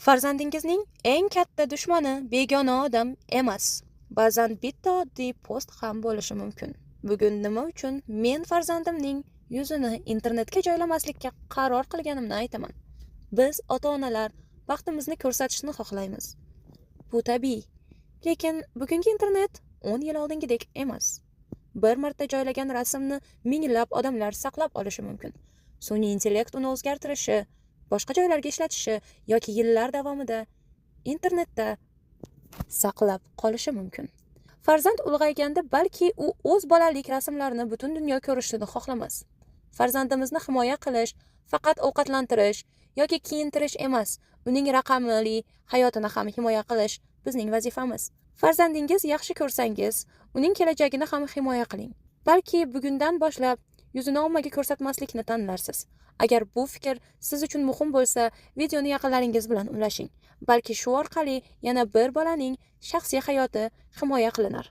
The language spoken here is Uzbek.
Farzandingizning eng katta dushmani begona odam emas. Ba'zan bitta oddiy post ham bo'lishi mumkin. Bugun nima uchun men farzandimning yuzini internetga joylamaslikka qaror qilganimni aytaman. Biz ota-onalar vaqtimizni ko'rsatishni xohlaymiz. Bu tabiiy. Lekin bugungi internet 10 yil oldingidek emas. Bir marta joylagan rasmni minglab odamlar saqlab olishi mumkin. Sun'iy intellekt uni o'zgartirishi, boshqa joylarga ishlatishi yoki yillar davomida internetda saqlab qolishi mumkin. Farzand ulg'ayganda balki u o'z bolalik rasmlarini butun dunyo ko'rishini xohlamas. Farzandimizni himoya qilish faqat ovqatlantirish yoki kiyintirish emas, uning raqamli hayotini ham himoya qilish bizning vazifamiz. Farzandingiz yaxshi ko'rsangiz, uning kelajagini ham himoya qiling. Balki bugundan boshlab yuzini ommaga ko'rsatmaslikni tanlarsiz. Agar bu fikr siz uchun muhim bo'lsa, videoni yaqinlaringiz bilan ulashing. Balki shu orqali yana bir bolaning shaxsiy hayoti himoya qilinar.